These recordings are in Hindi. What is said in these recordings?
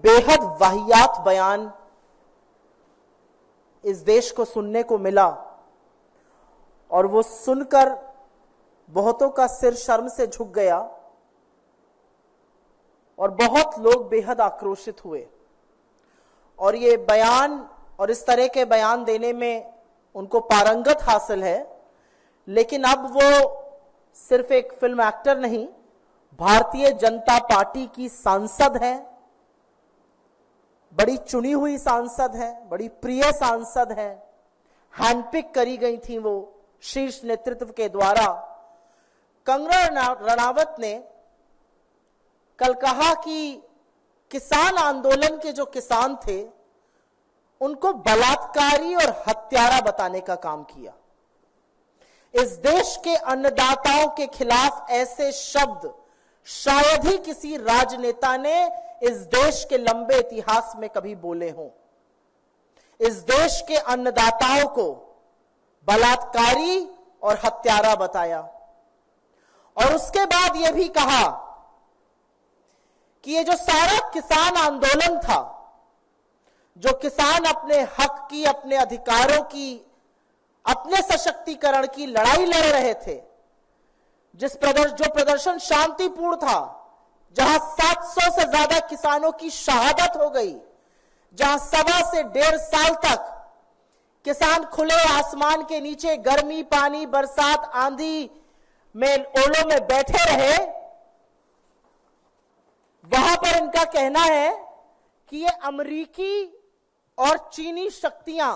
बेहद वाहियात बयान इस देश को सुनने को मिला और वो सुनकर बहुतों का सिर शर्म से झुक गया और बहुत लोग बेहद आक्रोशित हुए। और ये बयान और इस तरह के बयान देने में उनको पारंगत हासिल है, लेकिन अब वो सिर्फ एक फिल्म एक्टर नहीं, भारतीय जनता पार्टी की सांसद हैं, बड़ी चुनी हुई सांसद हैं, बड़ी प्रिय सांसद हैं, हैंडपिक करी गई थी वो शीर्ष नेतृत्व के द्वारा। कंगना रणावत ने कल कहा कि किसान आंदोलन के जो किसान थे उनको बलात्कारी और हत्यारा बताने का काम किया। इस देश के अन्नदाताओं के खिलाफ ऐसे शब्द शायद ही किसी राजनेता ने इस देश के लंबे इतिहास में कभी बोले हों। इस देश के अन्नदाताओं को बलात्कारी और हत्यारा बताया और उसके बाद यह भी कहा कि ये जो सारा किसान आंदोलन था, जो किसान अपने हक की, अपने अधिकारों की, अपने सशक्तिकरण की लड़ाई लड़ रहे थे, जो प्रदर्शन शांतिपूर्ण था, जहां 700 से ज्यादा किसानों की शहादत हो गई, जहां 1.25 से 1.5 साल तक किसान खुले आसमान के नीचे गर्मी, पानी, बरसात, आंधी में, ओलों में बैठे रहे, वहां पर इनका कहना है कि ये अमेरिकी और चीनी शक्तियां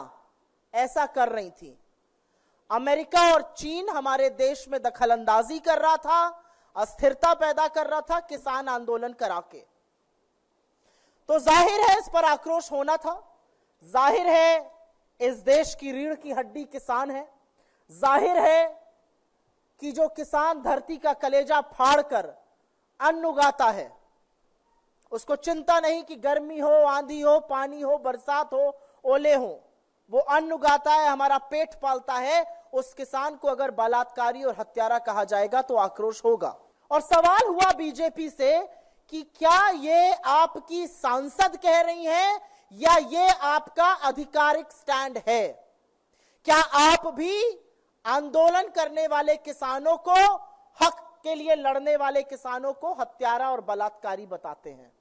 ऐसा कर रही थी। अमेरिका और चीन हमारे देश में दखलंदाजी कर रहा था, अस्थिरता पैदा कर रहा था किसान आंदोलन करा के। तो जाहिर है इस पर आक्रोश होना था। जाहिर है इस देश की रीढ़ की हड्डी किसान है। जाहिर है कि जो किसान धरती का कलेजा फाड़कर अन्न उगाता है, उसको चिंता नहीं कि गर्मी हो, आंधी हो, पानी हो, बरसात हो, ओले हो, वो अन्न उगाता है, हमारा पेट पालता है। उस किसान को अगर बलात्कारी और हत्यारा कहा जाएगा तो आक्रोश होगा। और सवाल हुआ बीजेपी से कि क्या ये आपकी सांसद कह रही हैं या ये आपका आधिकारिक स्टैंड है? क्या आप भी आंदोलन करने वाले किसानों को, हक के लिए लड़ने वाले किसानों को हत्यारा और बलात्कारी बताते हैं?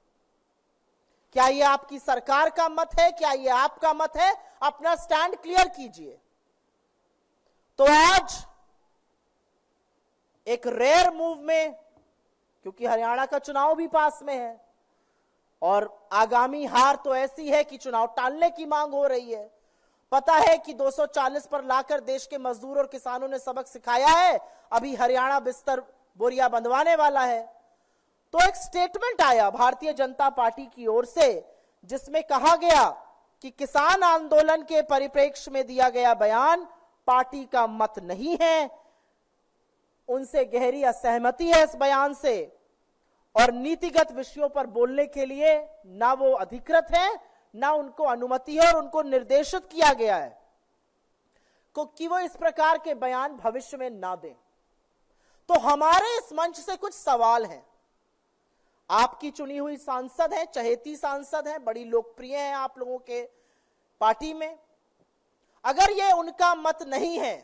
क्या ये आपकी सरकार का मत है? क्या ये आपका मत है? अपना स्टैंड क्लियर कीजिए। तो आज एक रेयर मूव में, क्योंकि हरियाणा का चुनाव भी पास में है और आगामी हार तो ऐसी है कि चुनाव टालने की मांग हो रही है। पता है कि 240 पर लाकर देश के मजदूर और किसानों ने सबक सिखाया है, अभी हरियाणा बिस्तर बोरिया बंधवाने वाला है। तो एक स्टेटमेंट आया भारतीय जनता पार्टी की ओर से, जिसमें कहा गया कि किसान आंदोलन के परिप्रेक्ष्य में दिया गया बयान पार्टी का मत नहीं है, उनसे गहरी असहमति है इस बयान से और नीतिगत विषयों पर बोलने के लिए ना वो अधिकृत है, ना उनको अनुमति है और उनको निर्देशित किया गया है कि वो इस प्रकार के बयान भविष्य में ना दें। तो हमारे इस मंच से कुछ सवाल हैं। आपकी चुनी हुई सांसद है, चहेती सांसद है, बड़ी लोकप्रिय है आप लोगों के पार्टी में। अगर ये उनका मत नहीं है,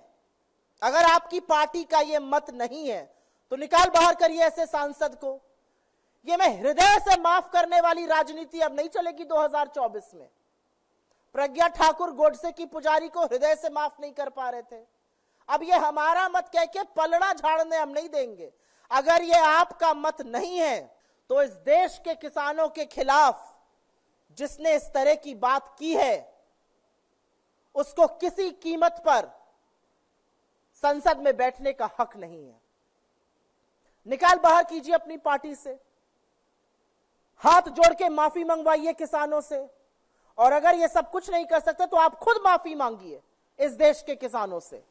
अगर आपकी पार्टी का ये मत नहीं है, तो निकाल बाहर करिए ऐसे सांसद को। ये मैं हृदय से माफ करने वाली राजनीति अब नहीं चलेगी 2024 में। प्रज्ञा ठाकुर गोडसे की पुजारी को हृदय से माफ नहीं कर पा रहे थे, अब ये हमारा मत कह के पलड़ा झाड़ने हम नहीं देंगे। अगर ये आपका मत नहीं है तो इस देश के किसानों के खिलाफ जिसने इस तरह की बात की है उसको किसी कीमत पर संसद में बैठने का हक नहीं है। निकाल बाहर कीजिए अपनी पार्टी से, हाथ जोड़ के माफी मंगवाइए किसानों से, और अगर ये सब कुछ नहीं कर सकते तो आप खुद माफी मांगिए इस देश के किसानों से।